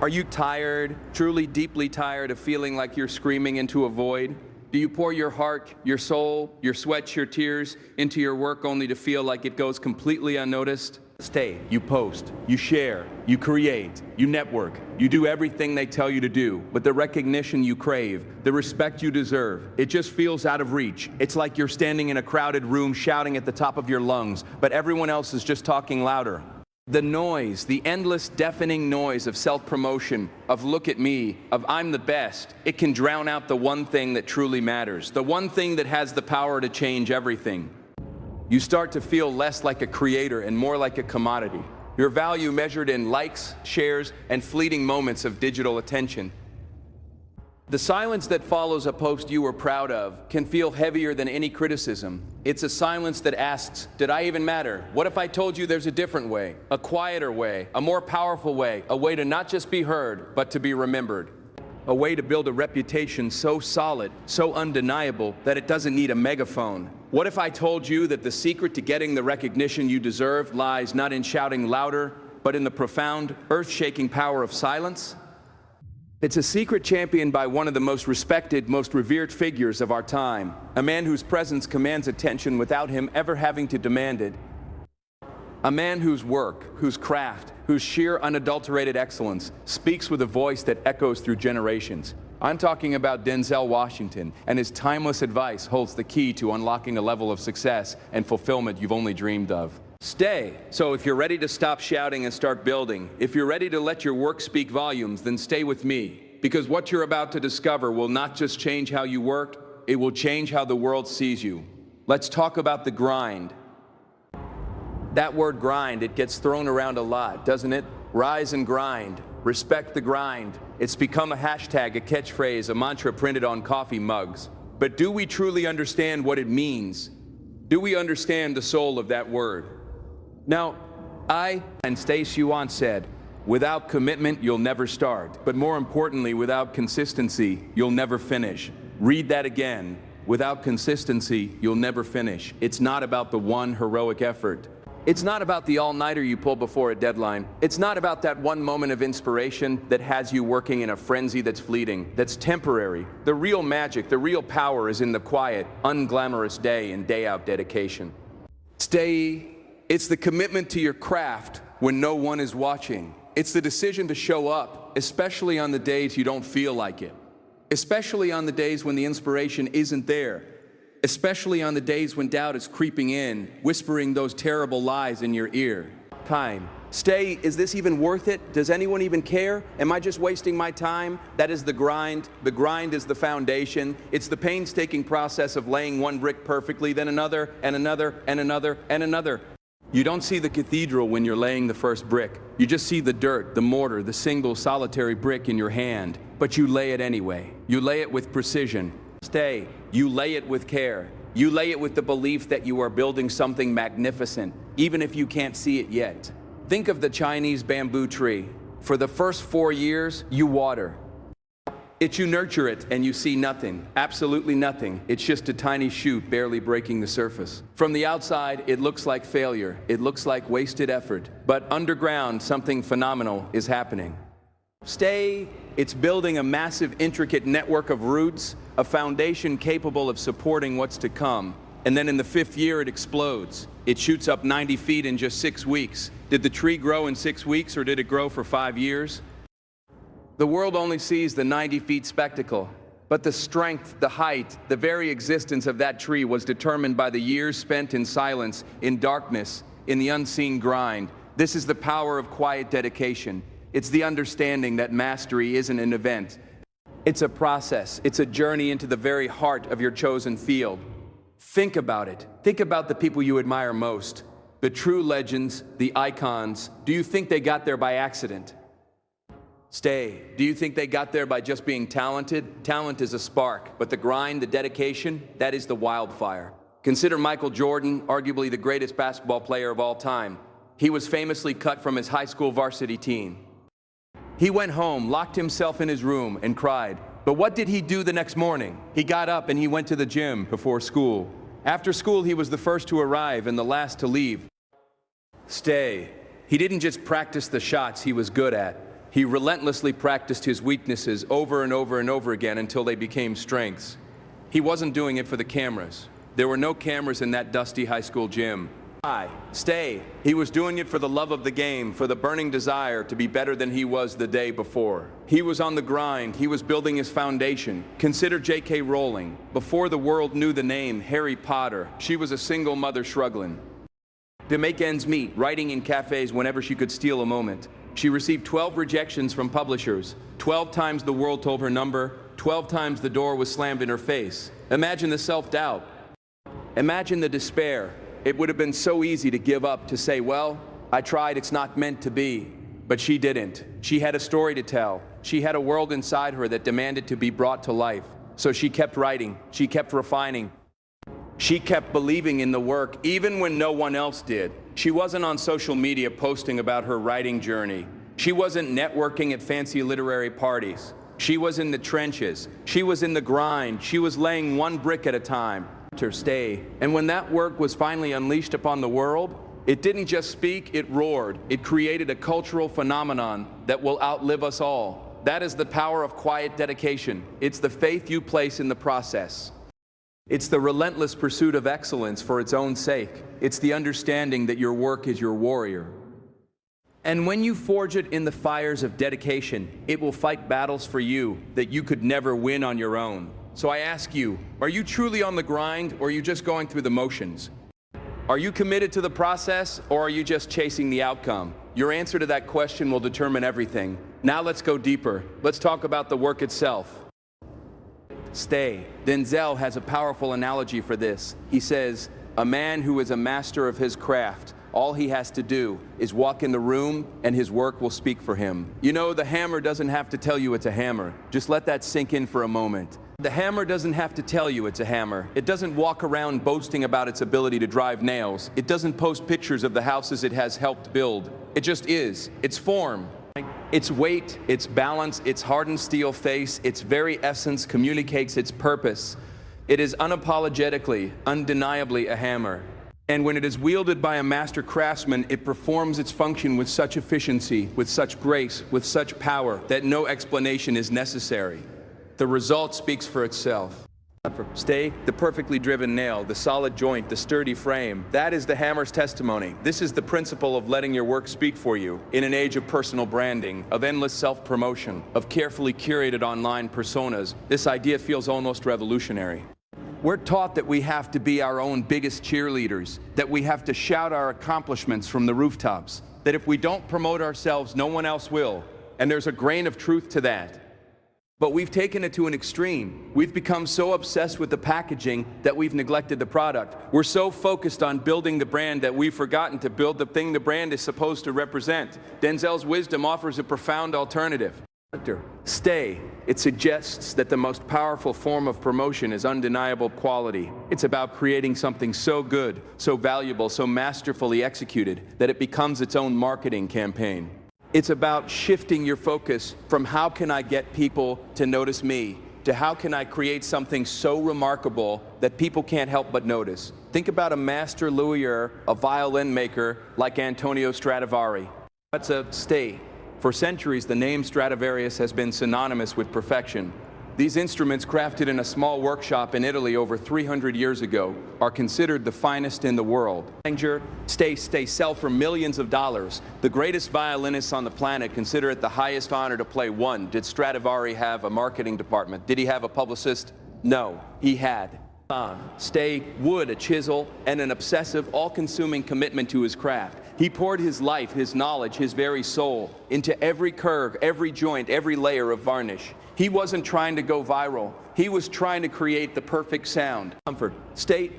Are you tired, truly deeply tired of feeling like you're screaming into a void? Do you pour your heart, your soul, your sweat, your tears into your work only to feel like it goes completely unnoticed? Stay, you post, you share, you create, you network, you do everything they tell you to do, but the recognition you crave, the respect you deserve, it just feels out of reach. It's like you're standing in a crowded room shouting at the top of your lungs, but everyone else is just talking louder. The noise, the endless deafening noise of self-promotion, of look at me, of I'm the best, it can drown out the one thing that truly matters, the one thing that has the power to change everything. You start to feel less like a creator and more like a commodity. Your value measured in likes, shares, and fleeting moments of digital attention. The silence that follows a post you were proud of can feel heavier than any criticism. It's a silence that asks, did I even matter? What if I told you there's a different way, a quieter way, a more powerful way, a way to not just be heard, but to be remembered? A way to build a reputation so solid, so undeniable, that it doesn't need a megaphone. What if I told you that the secret to getting the recognition you deserve lies not in shouting louder, but in the profound, earth-shaking power of silence? It's a secret championed by one of the most respected, most revered figures of our time, a man whose presence commands attention without him ever having to demand it. A man whose work, whose craft, whose sheer unadulterated excellence speaks with a voice that echoes through generations. I'm talking about Denzel Washington, and his timeless advice holds the key to unlocking a level of success and fulfillment you've only dreamed of. Stay. So if you're ready to stop shouting and start building, if you're ready to let your work speak volumes, then stay with me. Because what you're about to discover will not just change how you work, it will change how the world sees you. Let's talk about the grind. That word grind, it gets thrown around a lot, doesn't it? Rise and grind. Respect the grind. It's become a hashtag, a catchphrase, a mantra printed on coffee mugs. But do we truly understand what it means? Do we understand the soul of that word? Now, Stacey once said, without commitment, you'll never start. But more importantly, without consistency, you'll never finish. Read that again. Without consistency, you'll never finish. It's not about the one heroic effort. It's not about the all-nighter you pull before a deadline. It's not about that one moment of inspiration that has you working in a frenzy that's fleeting, that's temporary. The real magic, the real power is in the quiet, unglamorous day and day-out dedication. It's the commitment to your craft when no one is watching. It's the decision to show up, especially on the days you don't feel like it. Especially on the days when the inspiration isn't there. Especially on the days when doubt is creeping in, whispering those terrible lies in your ear. Time. Stay, is this even worth it? Does anyone even care? Am I just wasting my time? That is the grind. The grind is the foundation. It's the painstaking process of laying one brick perfectly, then another, and another, and another, and another. You don't see the cathedral when you're laying the first brick. You just see the dirt, the mortar, the single solitary brick in your hand. But you lay it anyway. You lay it with precision. Stay. You lay it with care. You lay it with the belief that you are building something magnificent, even if you can't see it yet. Think of the Chinese bamboo tree. For the first 4 years, you water. You nurture it and you see nothing, absolutely nothing. It's just a tiny shoot barely breaking the surface. From the outside, it looks like failure. It looks like wasted effort. But underground, something phenomenal is happening. Stay. It's building a massive, intricate network of roots, a foundation capable of supporting what's to come. And then in the 5th year, it explodes. It shoots up 90 feet in just 6 weeks. Did the tree grow in 6 weeks or did it grow for 5 years? The world only sees the 90 feet spectacle, but the strength, the height, the very existence of that tree was determined by the years spent in silence, in darkness, in the unseen grind. This is the power of quiet dedication. It's the understanding that mastery isn't an event. It's a process. It's a journey into the very heart of your chosen field. Think about it. Think about the people you admire most. The true legends, the icons. Do you think they got there by accident? Stay. Do you think they got there by just being talented? Talent is a spark, but the grind, the dedication, that is the wildfire. Consider Michael Jordan, arguably the greatest basketball player of all time. He was famously cut from his high school varsity team. He went home, locked himself in his room, and cried. But what did he do the next morning? He got up and he went to the gym before school. After school, he was the first to arrive and the last to leave. Stay. He didn't just practice the shots he was good at. He relentlessly practiced his weaknesses over and over and over again until they became strengths. He wasn't doing it for the cameras. There were no cameras in that dusty high school gym. Stay. He was doing it for the love of the game, for the burning desire to be better than he was the day before. He was on the grind. He was building his foundation. Consider J.K. Rowling. Before the world knew the name Harry Potter, she was a single mother struggling to make ends meet, writing in cafes whenever she could steal a moment. She received 12 rejections from publishers. 12 times the world told her number. 12 times the door was slammed in her face. Imagine the self-doubt. Imagine the despair. It would have been so easy to give up, to say, well, I tried, it's not meant to be. But she didn't. She had a story to tell. She had a world inside her that demanded to be brought to life. So she kept writing. She kept refining. She kept believing in the work, even when no one else did. She wasn't on social media posting about her writing journey. She wasn't networking at fancy literary parties. She was in the trenches. She was in the grind. She was laying one brick at a time. Her stay. And when that work was finally unleashed upon the world, it didn't just speak, it roared. It created a cultural phenomenon that will outlive us all. That is the power of quiet dedication. It's the faith you place in the process. It's the relentless pursuit of excellence for its own sake. It's the understanding that your work is your warrior. And when you forge it in the fires of dedication, it will fight battles for you that you could never win on your own. So I ask you, are you truly on the grind, or are you just going through the motions? Are you committed to the process, or are you just chasing the outcome? Your answer to that question will determine everything. Now let's go deeper. Let's talk about the work itself. Stay. Denzel has a powerful analogy for this. He says, a man who is a master of his craft, all he has to do is walk in the room and his work will speak for him. You know, the hammer doesn't have to tell you it's a hammer. Just let that sink in for a moment. The hammer doesn't have to tell you it's a hammer. It doesn't walk around boasting about its ability to drive nails. It doesn't post pictures of the houses it has helped build. It just is. Its form, its weight, its balance, its hardened steel face, its very essence communicates its purpose. It is unapologetically, undeniably a hammer. And when it is wielded by a master craftsman, it performs its function with such efficiency, with such grace, with such power, that no explanation is necessary. The result speaks for itself. Stay, the perfectly driven nail, the solid joint, the sturdy frame. That is the hammer's testimony. This is the principle of letting your work speak for you in an age of personal branding, of endless self-promotion, of carefully curated online personas. This idea feels almost revolutionary. We're taught that we have to be our own biggest cheerleaders, that we have to shout our accomplishments from the rooftops, that if we don't promote ourselves, no one else will. And there's a grain of truth to that. But we've taken it to an extreme. We've become so obsessed with the packaging that we've neglected the product. We're so focused on building the brand that we've forgotten to build the thing the brand is supposed to represent. Denzel's wisdom offers a profound alternative. Stay. It suggests that the most powerful form of promotion is undeniable quality. It's about creating something so good, so valuable, so masterfully executed that it becomes its own marketing campaign. It's about shifting your focus from how can I get people to notice me, to how can I create something so remarkable that people can't help but notice. Think about a master luthier, a violin maker like Antonio Stradivari. That's a stay. For centuries, the name Stradivarius has been synonymous with perfection. These instruments, crafted in a small workshop in Italy over 300 years ago, are considered the finest in the world. Stay sell for millions of dollars. The greatest violinists on the planet consider it the highest honor to play one. Did Stradivari have a marketing department? Did he have a publicist? No, he had. Stay wood, a chisel, and an obsessive, all-consuming commitment to his craft. He poured his life, his knowledge, his very soul into every curve, every joint, every layer of varnish. He wasn't trying to go viral. He was trying to create the perfect sound. Comfort. Stay,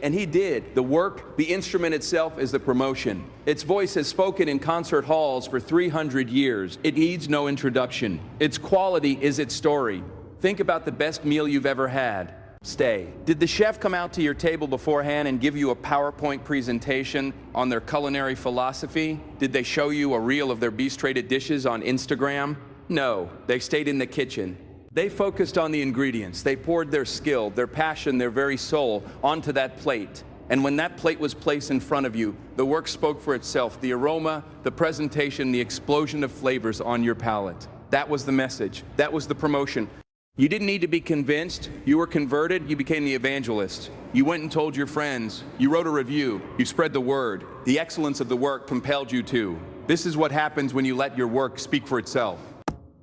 and he did. The work, the instrument itself is the promotion. Its voice has spoken in concert halls for 300 years. It needs no introduction. Its quality is its story. Think about the best meal you've ever had. Stay. Did the chef come out to your table beforehand and give you a PowerPoint presentation on their culinary philosophy? Did they show you a reel of their beast-rated dishes on Instagram? No, they stayed in the kitchen. They focused on the ingredients. They poured their skill, their passion, their very soul onto that plate. And when that plate was placed in front of you, the work spoke for itself. The aroma, the presentation, the explosion of flavors on your palate. That was the message. That was the promotion. You didn't need to be convinced. You were converted. You became the evangelist. You went and told your friends. You wrote a review. You spread the word. The excellence of the work compelled you to. This is what happens when you let your work speak for itself.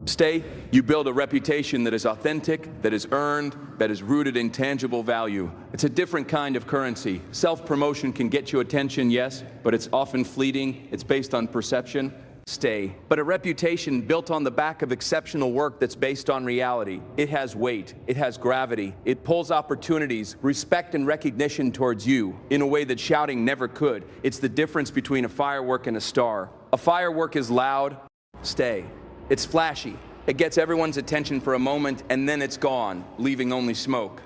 Stay, you build a reputation that is authentic, that is earned, that is rooted in tangible value. It's a different kind of currency. Self-promotion can get you attention, yes, but it's often fleeting. It's based on perception. Stay. But a reputation built on the back of exceptional work that's based on reality. It has weight. It has gravity. It pulls opportunities, respect and recognition towards you in a way that shouting never could. It's the difference between a firework and a star. A firework is loud. Stay. It's flashy. It gets everyone's attention for a moment and then it's gone, leaving only smoke.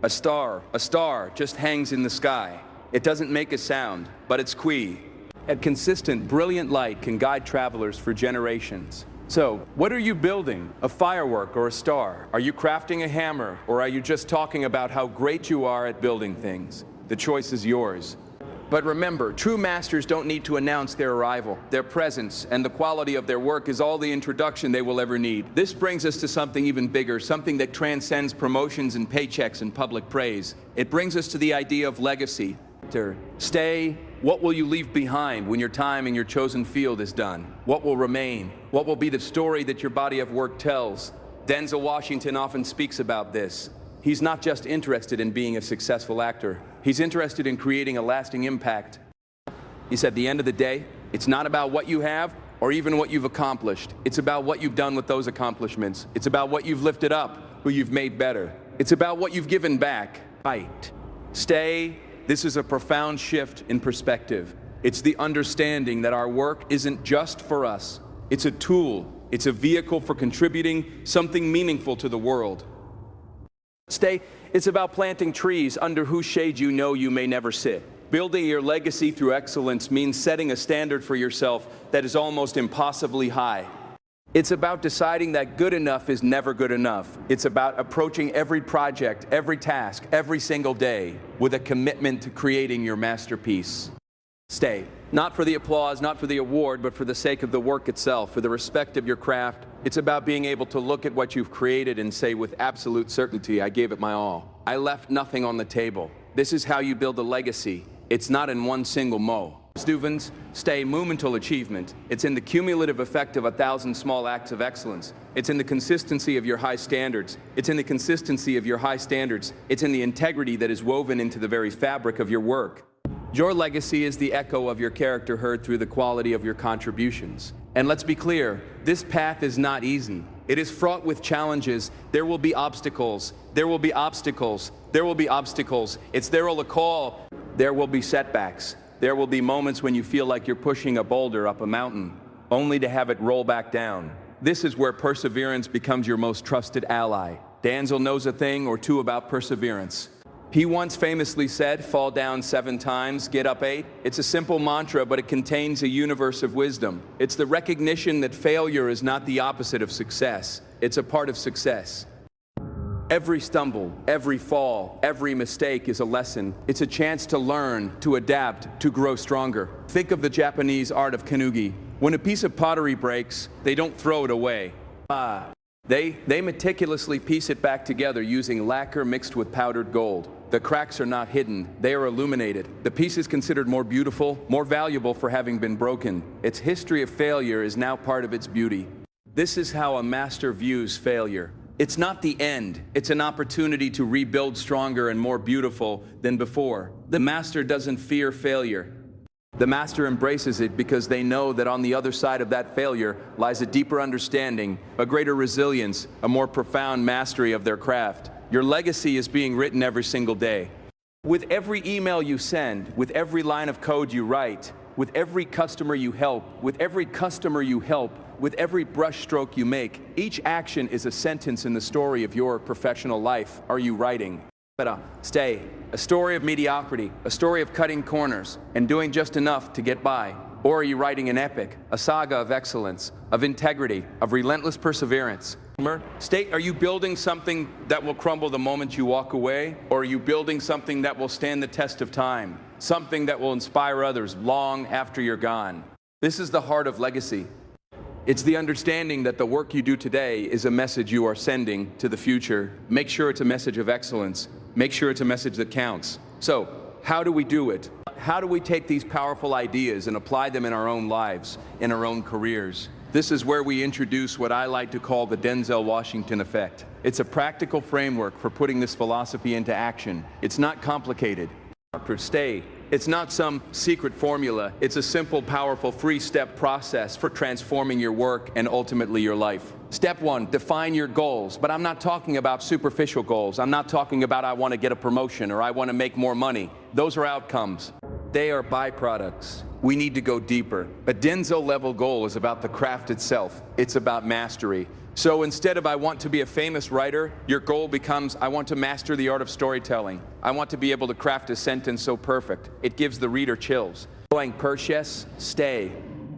A star just hangs in the sky. It doesn't make a sound, but it's qui. A consistent, brilliant light can guide travelers for generations. So, what are you building? A firework or a star? Are you crafting a hammer, or are you just talking about how great you are at building things? The choice is yours. But remember, true masters don't need to announce their arrival. Their presence and the quality of their work is all the introduction they will ever need. This brings us to something even bigger, something that transcends promotions and paychecks and public praise. It brings us to the idea of legacy. Stay. What will you leave behind when your time in your chosen field is done? What will remain? What will be the story that your body of work tells? Denzel Washington often speaks about this. He's not just interested in being a successful actor. He's interested in creating a lasting impact. He said, at the end of the day, it's not about what you have or even what you've accomplished. It's about what you've done with those accomplishments. It's about what you've lifted up, who you've made better. It's about what you've given back. Right. Stay. This is a profound shift in perspective. It's the understanding that our work isn't just for us. It's a tool. It's a vehicle for contributing something meaningful to the world. Stay. It's about planting trees under whose shade you know you may never sit. Building your legacy through excellence means setting a standard for yourself that is almost impossibly high. It's about deciding that good enough is never good enough. It's about approaching every project, every task, every single day with a commitment to creating your masterpiece. Stay. Not for the applause, not for the award, but for the sake of the work itself, for the respect of your craft. It's about being able to look at what you've created and say with absolute certainty, I gave it my all. I left nothing on the table. This is how you build a legacy. It's not in one single mo. Students, stay monumental achievement. It's in the cumulative effect of 1,000 small acts of excellence. It's in the consistency of your high standards. It's in the consistency of your high standards. It's in the integrity that is woven into the very fabric of your work. Your legacy is the echo of your character heard through the quality of your contributions. And let's be clear, this path is not easy. It is fraught with challenges. There will be obstacles. There will be obstacles. There will be obstacles. It's there will a call. There will be setbacks. There will be moments when you feel like you're pushing a boulder up a mountain, only to have it roll back down. This is where perseverance becomes your most trusted ally. Denzel knows a thing or two about perseverance. He once famously said, fall down 7 times, get up 8. It's a simple mantra, but it contains a universe of wisdom. It's the recognition that failure is not the opposite of success. It's a part of success. Every stumble, every fall, every mistake is a lesson. It's a chance to learn, to adapt, to grow stronger. Think of the Japanese art of kanugi. When a piece of pottery breaks, they don't throw it away. They meticulously piece it back together using lacquer mixed with powdered gold. The cracks are not hidden, they are illuminated. The piece is considered more beautiful, more valuable for having been broken. Its history of failure is now part of its beauty. This is how a master views failure. It's not the end, it's an opportunity to rebuild stronger and more beautiful than before. The master doesn't fear failure. The master embraces it because they know that on the other side of that failure lies a deeper understanding, a greater resilience, a more profound mastery of their craft. Your legacy is being written every single day. With every email you send, with every line of code you write, with every customer you help, with every brushstroke you make, each action is a sentence in the story of your professional life. Are you writing? Stay. A story of mediocrity, a story of cutting corners and doing just enough to get by. Or are you writing an epic, a saga of excellence, of integrity, of relentless perseverance? Are you building something that will crumble the moment you walk away? Or are you building something that will stand the test of time? Something that will inspire others long after you're gone? This is the heart of legacy. It's the understanding that the work you do today is a message you are sending to the future. Make sure it's a message of excellence. Make sure it's a message that counts. So, how do we do it? How do we take these powerful ideas and apply them in our own lives, in our own careers? This is where we introduce what I like to call the Denzel Washington effect. It's a practical framework for putting this philosophy into action. It's not complicated. Stay. It's not some secret formula. It's a simple, powerful, three-step process for transforming your work and ultimately your life. Step 1, define your goals. But I'm not talking about superficial goals. I'm not talking about I want to get a promotion or I want to make more money. Those are outcomes. They are byproducts. We need to go deeper. A Denzel-level goal is about the craft itself. It's about mastery. So instead of I want to be a famous writer, your goal becomes I want to master the art of storytelling. I want to be able to craft a sentence so perfect, it gives the reader chills. Going purchase, stay.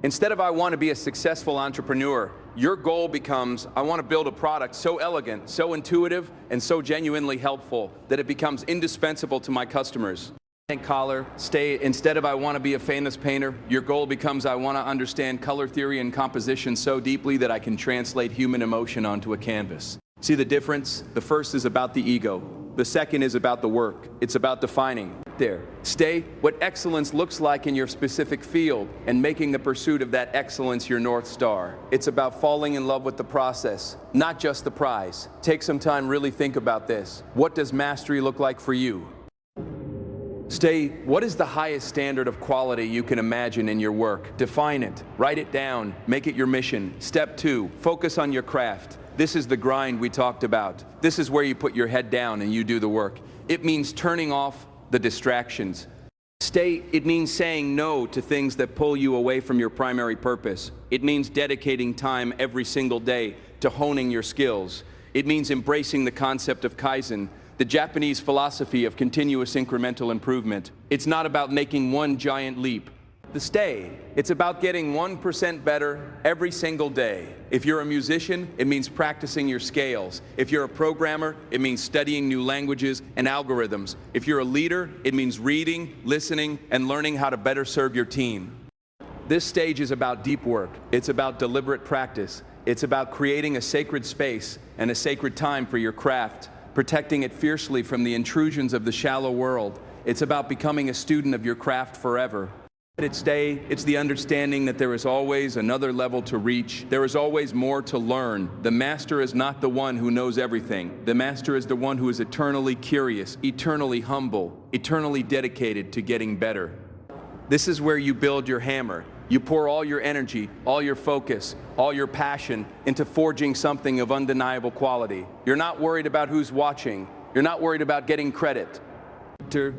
Instead of I want to be a successful entrepreneur, your goal becomes I want to build a product so elegant, so intuitive, and so genuinely helpful that it becomes indispensable to my customers. Color, stay. Instead of I want to be a famous painter, your goal becomes I want to understand color theory and composition so deeply that I can translate human emotion onto a canvas. See the difference? The first is about the ego. The second is about the work. It's about defining. There. Stay what excellence looks like in your specific field and making the pursuit of that excellence your North Star. It's about falling in love with the process, not just the prize. Take some time, really think about this. What does mastery look like for you? Stay, what is the highest standard of quality you can imagine in your work? Define it, write it down, make it your mission. Step 2, focus on your craft. This is the grind we talked about. This is where you put your head down and you do the work. It means turning off the distractions. Stay, it means saying no to things that pull you away from your primary purpose. It means dedicating time every single day to honing your skills. It means embracing the concept of Kaizen, the Japanese philosophy of continuous incremental improvement. It's not about making one giant leap. The stay, it's about getting 1% better every single day. If you're a musician, it means practicing your scales. If you're a programmer, it means studying new languages and algorithms. If you're a leader, it means reading, listening, and learning how to better serve your team. This stage is about deep work. It's about deliberate practice. It's about creating a sacred space and a sacred time for your craft, protecting it fiercely from the intrusions of the shallow world. It's about becoming a student of your craft forever. It's the understanding that there is always another level to reach. There is always more to learn. The master is not the one who knows everything. The master is the one who is eternally curious, eternally humble, eternally dedicated to getting better. This is where you build your hammer. You pour all your energy, all your focus, all your passion into forging something of undeniable quality. You're not worried about who's watching. You're not worried about getting credit.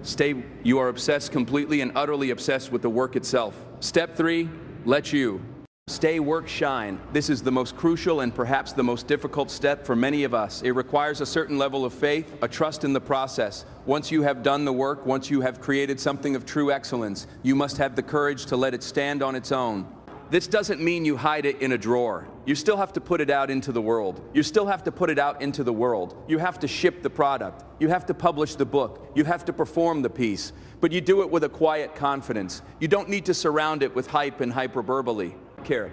Stay, you are obsessed, completely and utterly obsessed with the work itself. Step 3, let you. Stay, work, shine. This is the most crucial and perhaps the most difficult step for many of us. It requires a certain level of faith, a trust in the process. Once you have done the work, once you have created something of true excellence, you must have the courage to let it stand on its own. This doesn't mean you hide it in a drawer. You still have to put it out into the world. You still have to put it out into the world. You have to ship the product. You have to publish the book. You have to perform the piece. But you do it with a quiet confidence. You don't need to surround it with hype and hyperbole.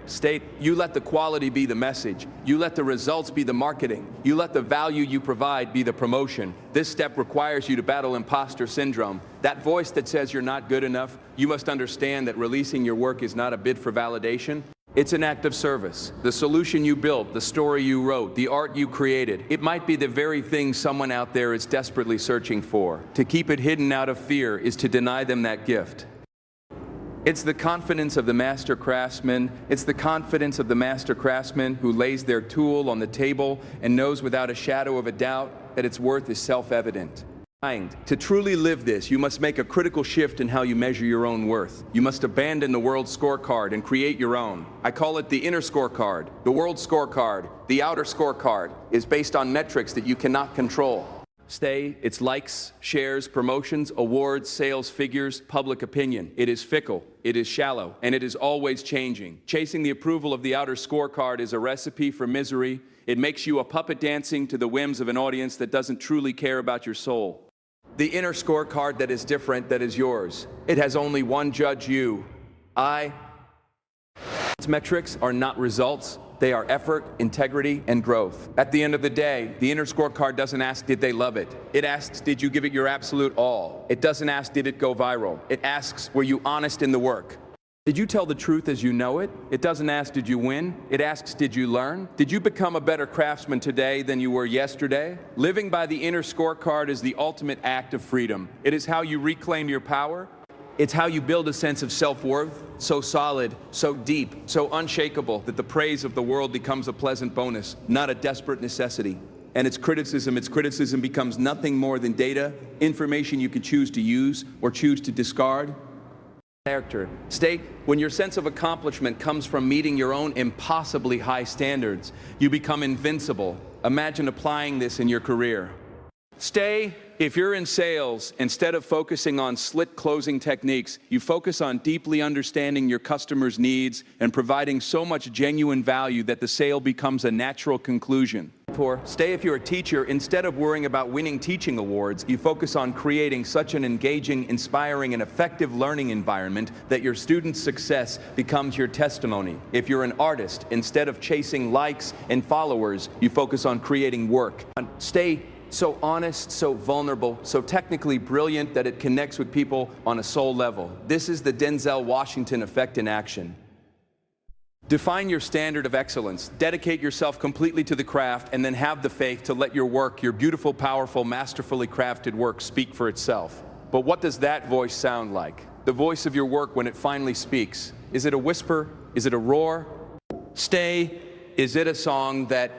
State, you let the quality be the message. You let the results be the marketing. You let the value you provide be the promotion. This step requires you to battle imposter syndrome. That voice that says you're not good enough. You must understand that releasing your work is not a bid for validation. It's an act of service. The solution you built, the story you wrote, the art you created, it might be the very thing someone out there is desperately searching for. To keep it hidden out of fear is to deny them that gift. It's the confidence of the master craftsman. It's the confidence of the master craftsman who lays their tool on the table and knows without a shadow of a doubt that its worth is self-evident. To truly live this, you must make a critical shift in how you measure your own worth. You must abandon the world's scorecard and create your own. I call it the inner scorecard. The world's scorecard, the outer scorecard, is based on metrics that you cannot control. Stay, it's likes, shares, promotions, awards, sales, figures, public opinion. It is fickle, it is shallow, and it is always changing. Chasing the approval of the outer scorecard is a recipe for misery. It makes you a puppet dancing to the whims of an audience that doesn't truly care about your soul. The inner scorecard that is different, that is yours. It has only one judge, you. Its metrics are not results. They are effort, integrity, and growth. At the end of the day, the inner scorecard doesn't ask, did they love it? It asks, did you give it your absolute all? It doesn't ask, did it go viral? It asks, were you honest in the work? Did you tell the truth as you know it? It doesn't ask, did you win? It asks, did you learn? Did you become a better craftsman today than you were yesterday? Living by the inner scorecard is the ultimate act of freedom. It is how you reclaim your power. It's how you build a sense of self-worth, so solid, so deep, so unshakable that the praise of the world becomes a pleasant bonus, not a desperate necessity. And its criticism becomes nothing more than data, information you can choose to use or choose to discard. Character. Stay, when your sense of accomplishment comes from meeting your own impossibly high standards, you become invincible. Imagine applying this in your career. Stay, if you're in sales, instead of focusing on slick closing techniques, you focus on deeply understanding your customers' needs and providing so much genuine value that the sale becomes a natural conclusion. Stay, if you're a teacher, instead of worrying about winning teaching awards, you focus on creating such an engaging, inspiring, and effective learning environment that your students' success becomes your testimony. If you're an artist, instead of chasing likes and followers, you focus on creating work. Stay so honest, so vulnerable, so technically brilliant that it connects with people on a soul level. This is the Denzel Washington effect in action. Define your standard of excellence. Dedicate yourself completely to the craft and then have the faith to let your work, your beautiful, powerful, masterfully crafted work speak for itself. But what does that voice sound like? The voice of your work when it finally speaks. Is it a whisper? Is it a roar? Stay, is it a song that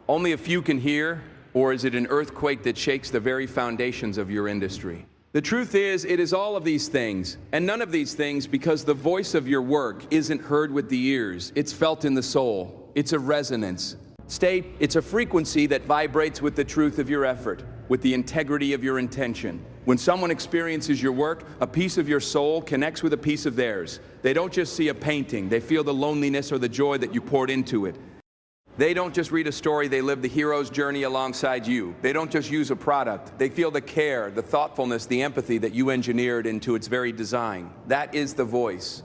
only a few can hear? Or is it an earthquake that shakes the very foundations of your industry? The truth is, it is all of these things, and none of these things because the voice of your work isn't heard with the ears. It's felt in the soul. It's a resonance. Stay, it's a frequency that vibrates with the truth of your effort, with the integrity of your intention. When someone experiences your work, a piece of your soul connects with a piece of theirs. They don't just see a painting. They feel the loneliness or the joy that you poured into it. They don't just read a story, they live the hero's journey alongside you. They don't just use a product, they feel the care, the thoughtfulness, the empathy that you engineered into its very design. That is the voice.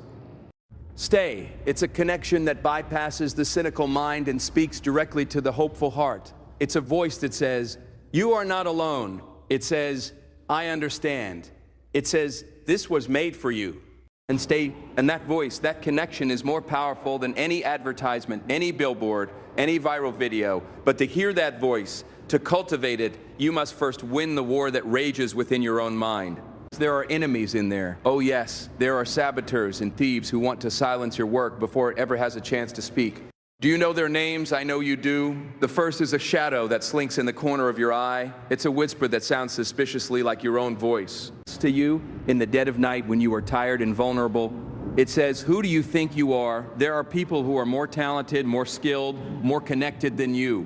Stay, it's a connection that bypasses the cynical mind and speaks directly to the hopeful heart. It's a voice that says, you are not alone. It says, I understand. It says, this was made for you. And stay, and that voice, that connection is more powerful than any advertisement, any billboard, any viral video. But to hear that voice, to cultivate it, you must first win the war that rages within your own mind. There are enemies in there. Oh yes, there are saboteurs and thieves who want to silence your work before it ever has a chance to speak. Do you know their names? I know you do. The first is a shadow that slinks in the corner of your eye. It's a whisper that sounds suspiciously like your own voice. To you, in the dead of night when you are tired and vulnerable, it says, who do you think you are? There are people who are more talented, more skilled, more connected than you.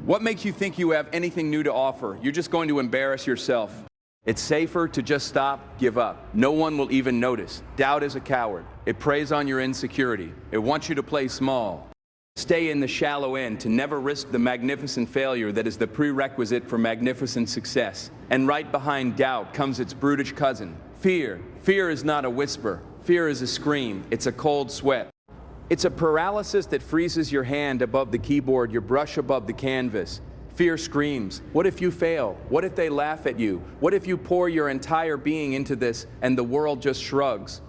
What makes you think you have anything new to offer? You're just going to embarrass yourself. It's safer to just stop, give up. No one will even notice. Doubt is a coward. It preys on your insecurity. It wants you to play small. Stay in the shallow end, to never risk the magnificent failure that is the prerequisite for magnificent success. And right behind doubt comes its brutish cousin, fear. Fear is not a whisper. Fear is a scream. It's a cold sweat. It's a paralysis that freezes your hand above the keyboard, your brush above the canvas. Fear screams, what if you fail? What if they laugh at you? What if you pour your entire being into this and the world just shrugs?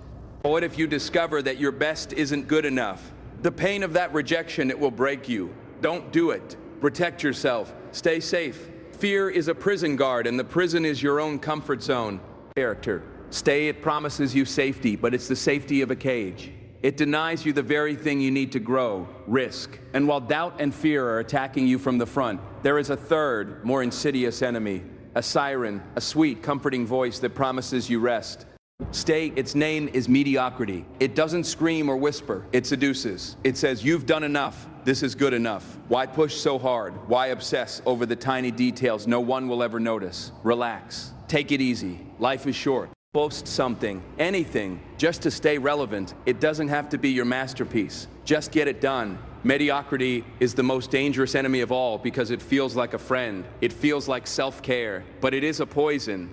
What if you discover that your best isn't good enough? The pain of that rejection, it will break you. Don't do it. Protect yourself. Stay safe. Fear is a prison guard, and the prison is your own comfort zone. Character. Stay, it promises you safety, but it's the safety of a cage. It denies you the very thing you need to grow, risk. And while doubt and fear are attacking you from the front, there is a third, more insidious enemy. A siren, a sweet, comforting voice that promises you rest. Stay, its name is mediocrity. It doesn't scream or whisper, it seduces. It says, you've done enough, this is good enough. Why push so hard? Why obsess over the tiny details no one will ever notice? Relax, take it easy, life is short. Post something, anything, just to stay relevant. It doesn't have to be your masterpiece. Just get it done. Mediocrity is the most dangerous enemy of all because it feels like a friend. It feels like self-care, but it is a poison.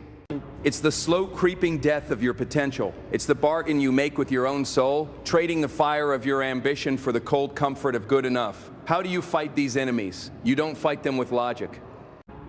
It's the slow creeping death of your potential. It's the bargain you make with your own soul, trading the fire of your ambition for the cold comfort of good enough. How do you fight these enemies? You don't fight them with logic.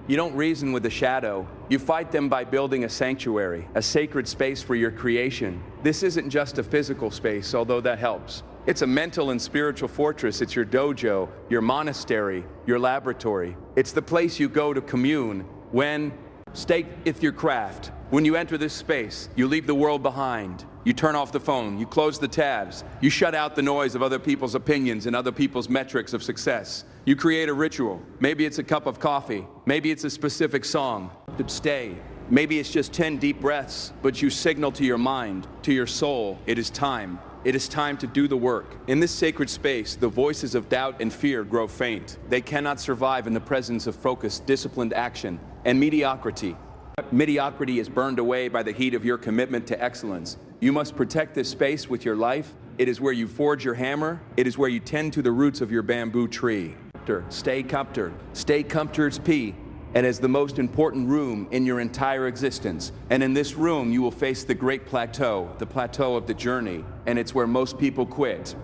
You don't reason with the shadow. You fight them by building a sanctuary, a sacred space for your creation. This isn't just a physical space, although that helps. It's a mental and spiritual fortress. It's your dojo, your monastery, your laboratory. It's the place you go to commune when stay with your craft. When you enter this space, you leave the world behind. You turn off the phone, you close the tabs, you shut out the noise of other people's opinions and other people's metrics of success. You create a ritual. Maybe it's a cup of coffee. Maybe it's a specific song to stay. Maybe it's just 10 deep breaths, but you signal to your mind, to your soul, it is time. It is time to do the work. In this sacred space, the voices of doubt and fear grow faint. They cannot survive in the presence of focused, disciplined action and mediocrity. Mediocrity is burned away by the heat of your commitment to excellence. You must protect this space with your life. It is where you forge your hammer. It is where you tend to the roots of your bamboo tree. Stay comforted. Stay comforted's P. It is the most important room in your entire existence. And in this room, you will face the great plateau, the plateau of the journey. And it's where most people quit.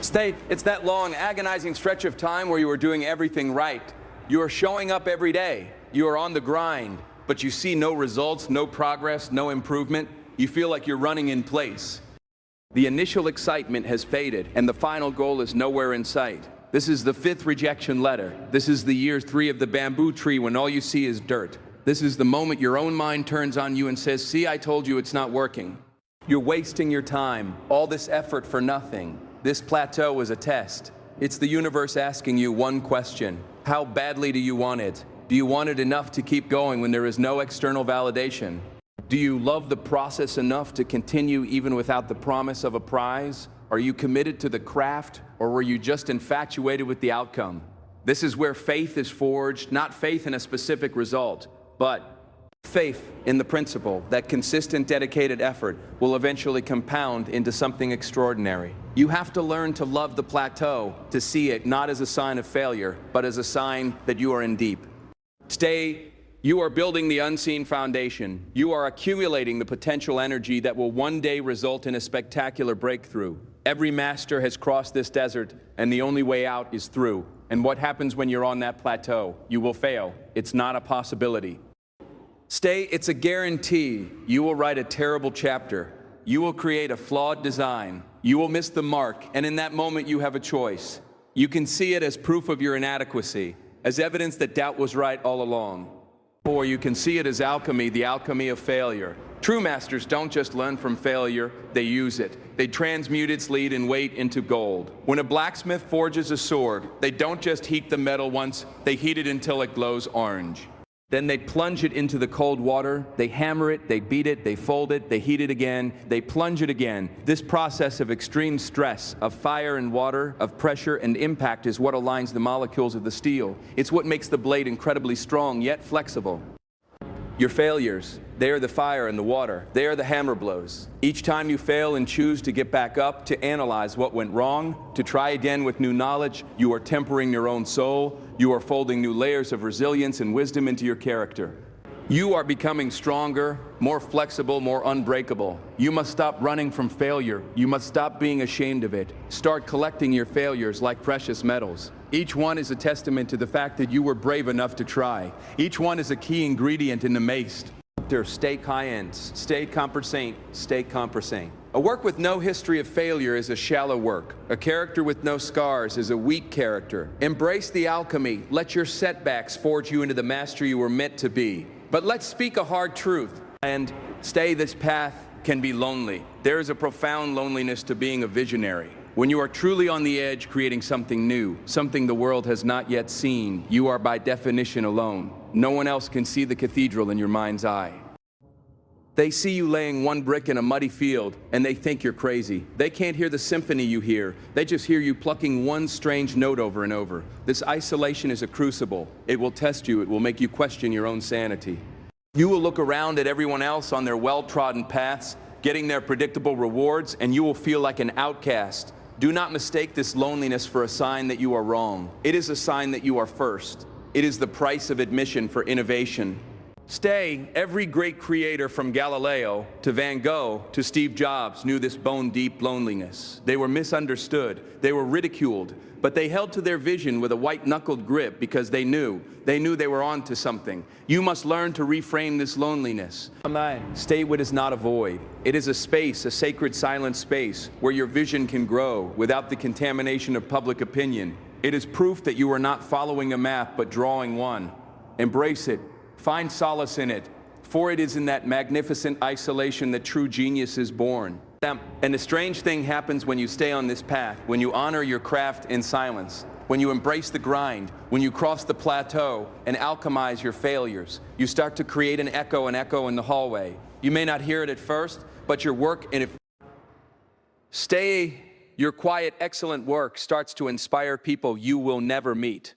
Stay, it's that long, agonizing stretch of time where you are doing everything right. You are showing up every day. You are on the grind, but you see no results, no progress, no improvement. You feel like you're running in place. The initial excitement has faded, and the final goal is nowhere in sight. This is the 5th rejection letter. This is the year 3 of the bamboo tree when all you see is dirt. This is the moment your own mind turns on you and says, see, I told you it's not working. You're wasting your time, all this effort for nothing. This plateau is a test. It's the universe asking you one question. How badly do you want it? Do you want it enough to keep going when there is no external validation? Do you love the process enough to continue even without the promise of a prize? Are you committed to the craft, or were you just infatuated with the outcome? This is where faith is forged, not faith in a specific result, but faith in the principle that consistent, dedicated effort will eventually compound into something extraordinary. You have to learn to love the plateau, to see it not as a sign of failure, but as a sign that you are in deep. You are building the unseen foundation. You are accumulating the potential energy that will one day result in a spectacular breakthrough. Every master has crossed this desert, and the only way out is through. And what happens when you're on that plateau? You will fail. It's not a possibility. It's a guarantee. You will write a terrible chapter. You will create a flawed design. You will miss the mark, and in that moment you have a choice. You can see it as proof of your inadequacy, as evidence that doubt was right all along. Or you can see it as alchemy, the alchemy of failure. True masters don't just learn from failure, they use it. They transmute its lead and weight into gold. When a blacksmith forges a sword, they don't just heat the metal once, they heat it until it glows orange. Then they plunge it into the cold water, they hammer it, they beat it, they fold it, they heat it again, they plunge it again. This process of extreme stress, of fire and water, of pressure and impact is what aligns the molecules of the steel. It's what makes the blade incredibly strong, yet flexible. Your failures, they are the fire and the water. They are the hammer blows. Each time you fail and choose to get back up, to analyze what went wrong, to try again with new knowledge, you are tempering your own soul. You are folding new layers of resilience and wisdom into your character. You are becoming stronger, more flexible, more unbreakable. You must stop running from failure. You must stop being ashamed of it. Start collecting your failures like precious metals. Each one is a testament to the fact that you were brave enough to try. Each one is a key ingredient in the mace. Stay kind, stay competent, stay competent. A work with no history of failure is a shallow work. A character with no scars is a weak character. Embrace the alchemy. Let your setbacks forge you into the master you were meant to be. But let's speak a hard truth. And this path can be lonely. There is a profound loneliness to being a visionary. When you are truly on the edge creating something new, something the world has not yet seen, you are by definition alone. No one else can see the cathedral in your mind's eye. They see you laying one brick in a muddy field, and they think you're crazy. They can't hear the symphony you hear. They just hear you plucking one strange note over and over. This isolation is a crucible. It will test you. It will make you question your own sanity. You will look around at everyone else on their well-trodden paths, getting their predictable rewards, and you will feel like an outcast. Do not mistake this loneliness for a sign that you are wrong. It is a sign that you are first. It is the price of admission for innovation. Stay, every great creator from Galileo to Van Gogh to Steve Jobs knew this bone-deep loneliness. They were misunderstood, they were ridiculed, but they held to their vision with a white-knuckled grip because they knew they were on to something. You must learn to reframe this loneliness. Stay what is not a void. It is a space, a sacred silent space, where your vision can grow without the contamination of public opinion. It is proof that you are not following a map but drawing one. Embrace it. Find solace in it, for it is in that magnificent isolation that true genius is born. And a strange thing happens when you stay on this path, when you honor your craft in silence, when you embrace the grind, when you cross the plateau and alchemize your failures. You start to create an echo in the hallway. You may not hear it at first, but your work and if your quiet, excellent work starts to inspire people you will never meet.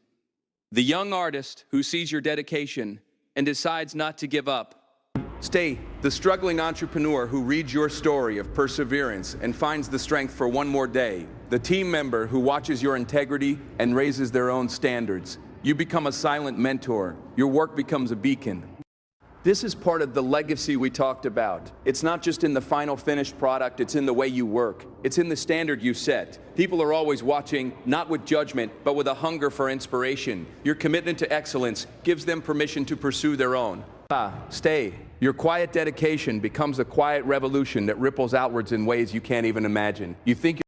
The young artist who sees your dedication and decides not to give up. Stay, the struggling entrepreneur who reads your story of perseverance and finds the strength for one more day. The team member who watches your integrity and raises their own standards. You become a silent mentor. Your work becomes a beacon. This is part of the legacy we talked about. It's not just in the final finished product, it's in the way you work. It's in the standard you set. People are always watching, not with judgment, but with a hunger for inspiration. Your commitment to excellence gives them permission to pursue their own. Stay. Your quiet dedication becomes a quiet revolution that ripples outwards in ways you can't even imagine. You think